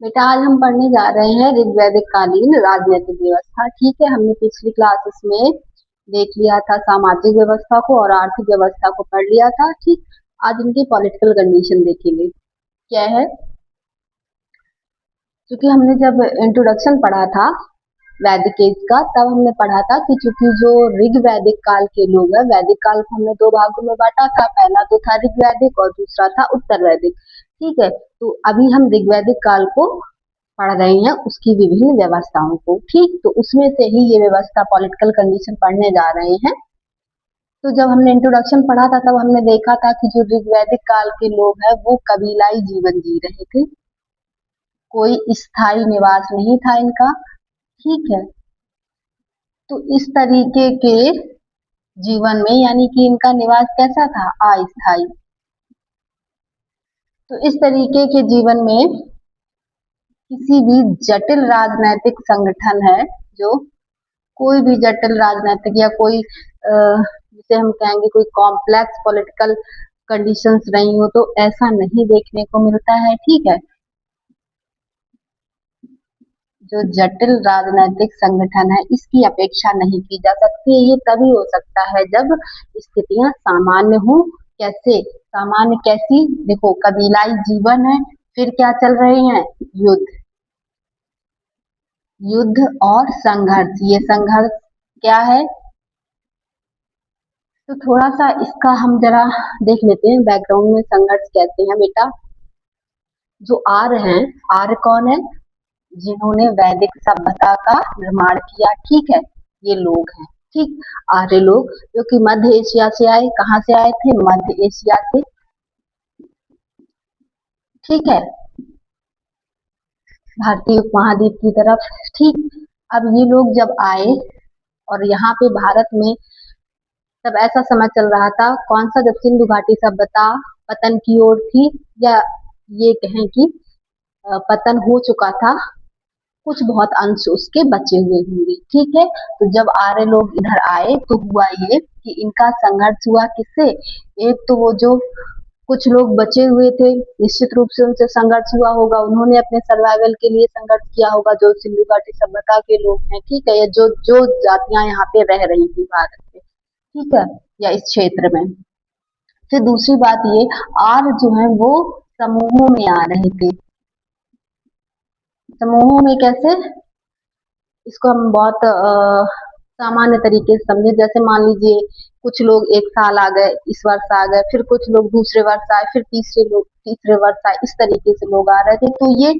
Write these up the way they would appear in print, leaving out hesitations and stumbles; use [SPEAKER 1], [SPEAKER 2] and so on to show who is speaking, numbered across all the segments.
[SPEAKER 1] बेटा आज हम पढ़ने जा रहे हैं ऋग्वैदिक कालीन राजनीतिक व्यवस्था। ठीक है, हमने पिछली क्लासेस में देख लिया था सामाजिक व्यवस्था को और आर्थिक व्यवस्था को पढ़ लिया था। ठीक, आज इनकी पॉलिटिकल कंडीशन देखेंगे क्या है। क्योंकि हमने जब इंट्रोडक्शन पढ़ा था वैदिक एज का, तब हमने पढ़ा था कि चूंकि जो ऋग वैदिक काल के लोग हैं, वैदिक काल को हमने दो भागों में बांटा था। पहला तो था ऋग्वैदिक और दूसरा था उत्तर वैदिक। ठीक है, तो अभी हम ऋग्वैदिक काल को पढ़ रहे हैं, उसकी विभिन्न व्यवस्थाओं को। ठीक, तो उसमें से ही ये व्यवस्था पॉलिटिकल कंडीशन पढ़ने जा रहे हैं। तो जब हमने इंट्रोडक्शन पढ़ा था तब हमने देखा था कि जो ऋग्वैदिक काल के लोग हैं वो कबीलाई जीवन जी रहे थे, कोई स्थायी निवास नहीं था इनका। ठीक है, तो इस तरीके के जीवन में यानी कि इनका निवास कैसा था, अस्थायी। तो इस तरीके के जीवन में किसी भी जटिल राजनैतिक संगठन है, जो कोई भी जटिल राजनीतिक या कोई जिसे हम कहेंगे कोई कॉम्प्लेक्स पॉलिटिकल कंडीशंस रही हो, तो ऐसा नहीं देखने को मिलता है। ठीक है, जो जटिल राजनीतिक संगठन है इसकी अपेक्षा नहीं की जा सकती है। ये तभी हो सकता है जब स्थितियां सामान्य हो। कैसे सामान्य, कैसी, देखो कबीलाई जीवन है, फिर क्या चल रहे हैं, युद्ध, युद्ध और संघर्ष। ये संघर्ष क्या है, तो थोड़ा सा इसका हम जरा देख लेते हैं बैकग्राउंड में संघर्ष कहते हैं। बेटा जो आर्य हैं, आर्य कौन है, जिन्होंने वैदिक सभ्यता का निर्माण किया। ठीक है, ये लोग हैं। ठीक, आर्य लोग जो कि मध्य एशिया से आए। कहाँ से आए थे, मध्य एशिया से। ठीक है, भारतीय उपमहाद्वीप की तरफ। ठीक, अब ये लोग जब आए और यहाँ पे भारत में, तब ऐसा समय चल रहा था कौन सा, जब सिंधु घाटी सभ्यता पतन की ओर थी, या ये कहें कि पतन हो चुका था, कुछ बहुत अंश उसके बचे हुए होंगे। ठीक है, तो जब आर्य लोग इधर आए तो हुआ ये कि इनका संघर्ष हुआ किससे, एक तो वो जो कुछ लोग बचे हुए थे, निश्चित रूप से उनसे संघर्ष हुआ होगा, उन्होंने अपने सर्वाइवल के लिए संघर्ष किया होगा, जो सिंधु घाटी सभ्यता के लोग हैं। ठीक है, या जो जो जातियां यहाँ पे रह रही थी भारत में, ठीक है, या इस क्षेत्र में। फिर दूसरी बात ये, आर्य जो है वो समूहों में आ रहे थे। समूहों में कैसे, इसको हम बहुत सामान्य तरीके से समझे। जैसे मान लीजिए कुछ लोग एक साल आ गए, इस वर्ष आ गए, फिर कुछ लोग दूसरे वर्ष आए, फिर तीसरे लोग तीसरे वर्ष आए, इस तरीके से लोग आ रहे थे। तो ये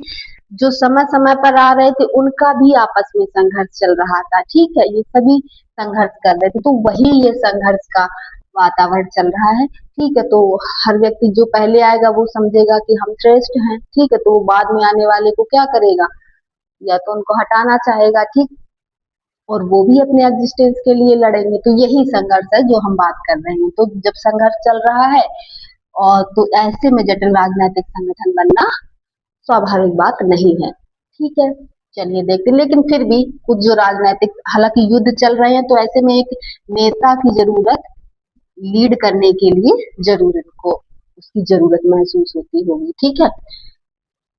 [SPEAKER 1] जो समय समय पर आ रहे थे उनका भी आपस में संघर्ष चल रहा था। ठीक है, ये सभी संघर्ष कर रहे थे, तो वही ये संघर्ष का वातावरण चल रहा है। ठीक है, तो हर व्यक्ति जो पहले आएगा वो समझेगा कि हम श्रेष्ठ हैं। ठीक है, तो वो बाद में आने वाले को क्या करेगा, या तो उनको हटाना चाहेगा। ठीक, और वो भी अपने एग्जिस्टेंस के लिए लड़ेंगे। तो यही संघर्ष है जो हम बात कर रहे हैं। तो जब संघर्ष चल रहा है और तो ऐसे में जटिल राजनीतिक संगठन बनना स्वाभाविक बात नहीं है। ठीक है, चलिए देखते हैं। लेकिन फिर भी कुछ जो राजनीतिक, हालांकि युद्ध चल रहे हैं, तो ऐसे में एक नेता की जरूरत, लीड करने के लिए जरूरत को, उसकी जरूरत महसूस होती होगी। ठीक है,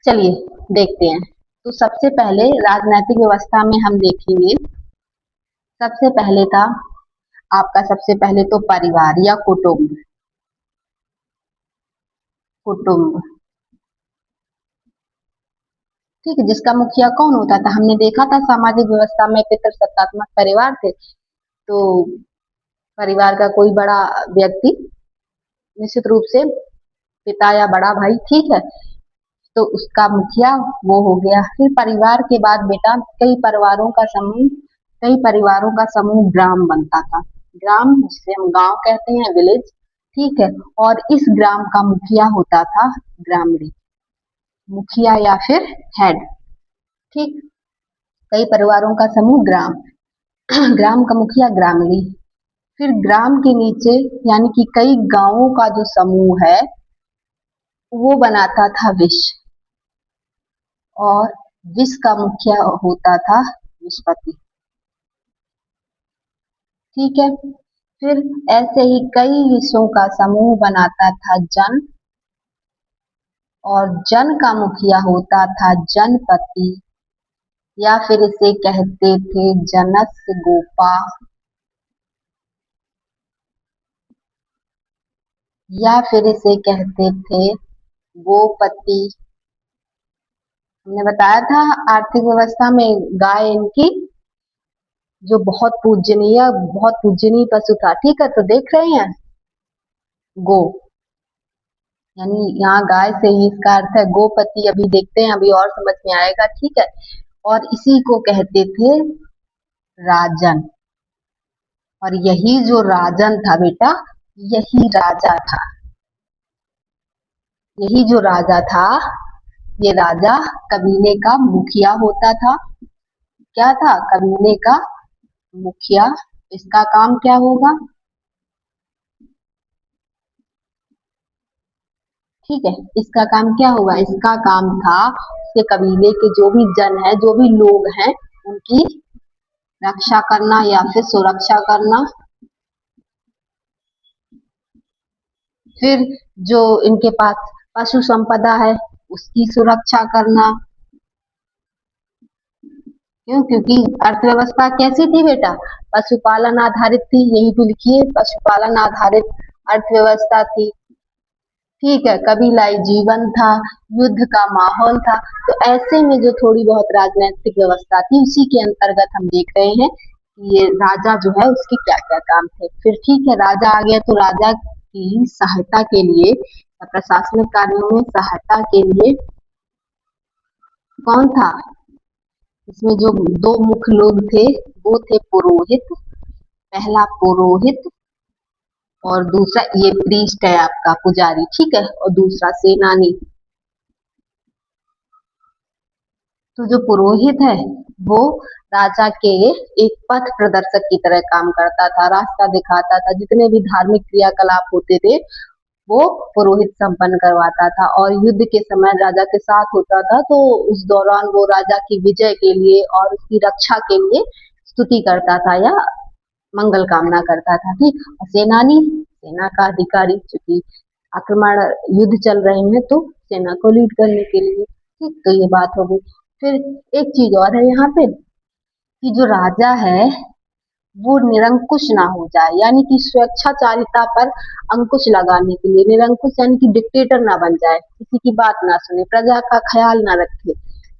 [SPEAKER 1] चलिए देखते हैं। तो सबसे पहले राजनीतिक व्यवस्था में हम देखेंगे, सबसे पहले था आपका, सबसे पहले तो परिवार या कुटुंब। कुटुंब, ठीक है, जिसका मुखिया कौन होता था, हमने देखा था सामाजिक व्यवस्था में पितृसत्तात्मक परिवार थे। तो परिवार का कोई बड़ा व्यक्ति, निश्चित रूप से पिता या बड़ा भाई। ठीक है, तो उसका मुखिया वो हो गया। फिर परिवार के बाद बेटा कई परिवारों का समूह, कई परिवारों का समूह ग्राम बनता था। ग्राम, जिसे हम गांव कहते हैं, विलेज। ठीक है, और इस ग्राम का मुखिया होता था ग्रामीण, मुखिया या फिर हेड। ठीक, कई परिवारों का समूह ग्राम, ग्राम का मुखिया ग्रामीणी। फिर ग्राम के नीचे यानी कि कई गांवों का जो समूह है वो बनाता था विश, और विश का मुखिया होता था विशपति। ठीक है, फिर ऐसे ही कई विषयों का समूह बनाता था जन, और जन का मुखिया होता था जनपति, या फिर इसे कहते थे जनस गोपा, या फिर इसे कहते थे गोपति। हमने बताया था आर्थिक व्यवस्था में गाय इनकी जो बहुत पूजनीय पशु था। ठीक है, तो देख रहे हैं गो, यानी यहाँ गाय से ही इसका अर्थ है गोपति। अभी देखते हैं, अभी और समझ में आएगा। ठीक है, और इसी को कहते थे राजन। और यही जो राजन था बेटा, यही राजा था। यही जो राजा था, ये राजा कबीले का मुखिया होता था। क्या था? कबीले का मुखिया। इसका काम क्या होगा? ठीक है, इसका काम क्या होगा? इसका काम था उसके कबीले के जो भी जन है, जो भी लोग हैं, उनकी रक्षा करना या फिर सुरक्षा करना। फिर जो इनके पास पशु संपदा है उसकी सुरक्षा करना। क्यों? क्योंकि अर्थव्यवस्था कैसी थी बेटा? पशुपालन आधारित थी। यही तो लिखिए, पशुपालन आधारित अर्थव्यवस्था थी। ठीक है, कबीलाई जीवन था, युद्ध का माहौल था। तो ऐसे में जो थोड़ी बहुत राजनीतिक व्यवस्था थी, उसी के अंतर्गत हम देख रहे हैं कि ये राजा जो है उसके क्या क्या काम थे। फिर ठीक है, राजा आ गया, तो राजा की सहायता के लिए, प्रशासनिक कार्यों में सहायता के लिए कौन था? इसमें जो दो मुख्य लोग थे वो थे पुरोहित। पहला पुरोहित और दूसरा ये प्रीस्ट है आपका, पुजारी। ठीक है, और दूसरा सेनानी। तो जो पुरोहित है वो राजा के एक पथ प्रदर्शक की तरह काम करता था, रास्ता दिखाता था। जितने भी धार्मिक क्रियाकलाप होते थे वो पुरोहित संपन्न करवाता था। और युद्ध के समय राजा के साथ होता था, तो उस दौरान वो राजा की विजय के लिए और उसकी रक्षा के लिए स्तुति करता था या मंगल कामना करता था। ठीक, और सेनानी, सेना का अधिकारी, क्योंकि आक्रमण युद्ध चल रहे हैं तो सेना को लीड करने के लिए। ठीक, तो ये बात हो गई। फिर एक चीज और है यहाँ पे कि जो राजा है वो निरंकुश ना हो जाए, यानी कि स्वेच्छाचारिता पर अंकुश लगाने के लिए। निरंकुश यानी कि डिक्टेटर ना बन जाए, किसी की बात ना सुने, प्रजा का ख्याल ना रखे।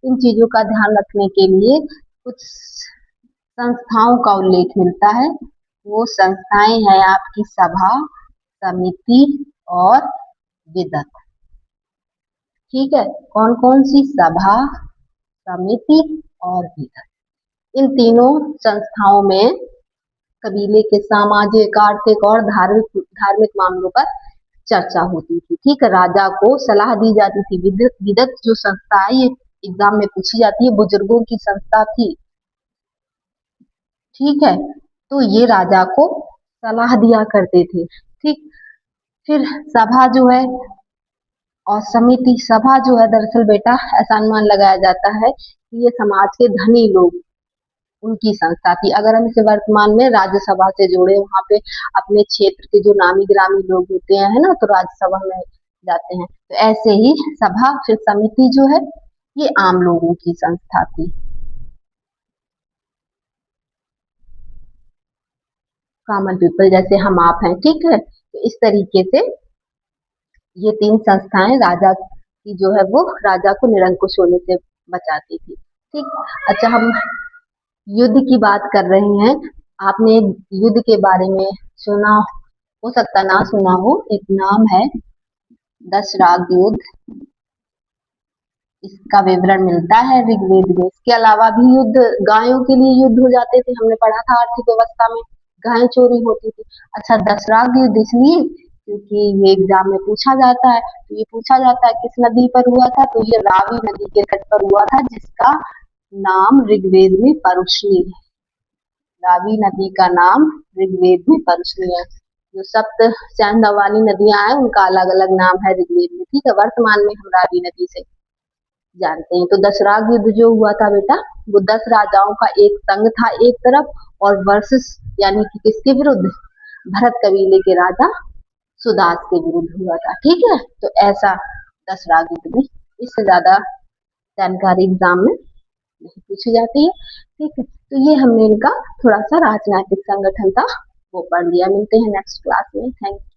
[SPEAKER 1] इन चीजों का ध्यान रखने के लिए कुछ संस्थाओं का उल्लेख मिलता है। वो संस्थाएं हैं आपकी सभा, समिति और विदत। ठीक है, कौन कौन सी? सभा, समिति और विदत। इन तीनों संस्थाओं में कबीले के सामाजिक, आर्थिक और धार्मिक धार्मिक मामलों पर चर्चा होती थी। ठीक है, राजा को सलाह दी जाती थी। विदत, विदत जो संस्था है ये एग्जाम में पूछी जाती है, बुजुर्गों की संस्था थी। ठीक है, तो ये राजा को सलाह दिया करते थे। ठीक, फिर सभा जो है और समिति, सभा जो है दरअसल बेटा ऐसा अनुमान लगाया जाता है कि ये समाज के धनी लोग, उनकी संस्था थी। अगर हम इसे वर्तमान में राज्यसभा से जोड़े, वहां पे अपने क्षेत्र के जो नामी गिरामी लोग होते हैं, है ना, तो राज्यसभा में जाते हैं। तो ऐसे ही सभा फिर समिति जो है ये आम लोगों की संस्था थी। कॉमन पीपल जैसे हम आप हैं। ठीक है, तो इस तरीके से ये तीन संस्थाएं राजा की जो है वो राजा को निरंकुश होने से बचाती थी। ठीक, अच्छा, हम युद्ध की बात कर रहे हैं। आपने युद्ध के बारे में सुना, हो सकता ना सुना हो, एक नाम है दशराग युद्ध। इसका विवरण मिलता है ऋग्वेद में। इसके अलावा भी युद्ध, गायों के लिए युद्ध हो जाते थे, हमने पढ़ा था आर्थिक व्यवस्था में, गायें चोरी होती थी। अच्छा, दशराग युद्ध इसलिए क्योंकि ये एग्जाम में पूछा जाता है। तो ये पूछा जाता है किस नदी पर हुआ था, तो ये रावी नदी के तट पर हुआ था, जिसका नाम ऋग्वेद में परुष्णी है। रावी नदी का नाम ऋग्वेद में परुष्णी है। जो सप्त सिंधु वाली नदियां हैं उनका अलग अलग नाम है ऋग्वेद में। ठीक है, वर्तमान में हम रावी नदी से जानते हैं। तो दशराग युद्ध जो हुआ था बेटा, वो 10 राजाओं का एक संघ था एक तरफ, और वर्सेस यानी कि किसके विरुद्ध? भरत कबीले के राजा सुदास के विरुद्ध हुआ था। ठीक है, तो ऐसा 10 राजनीति में, इससे ज्यादा जानकारी एग्जाम में नहीं पूछी जाती है। ठीक है, तो ये हमने इनका थोड़ा सा राजनीतिक संगठन था वो पढ़ लिया। मिलते हैं नेक्स्ट क्लास में। Thank you.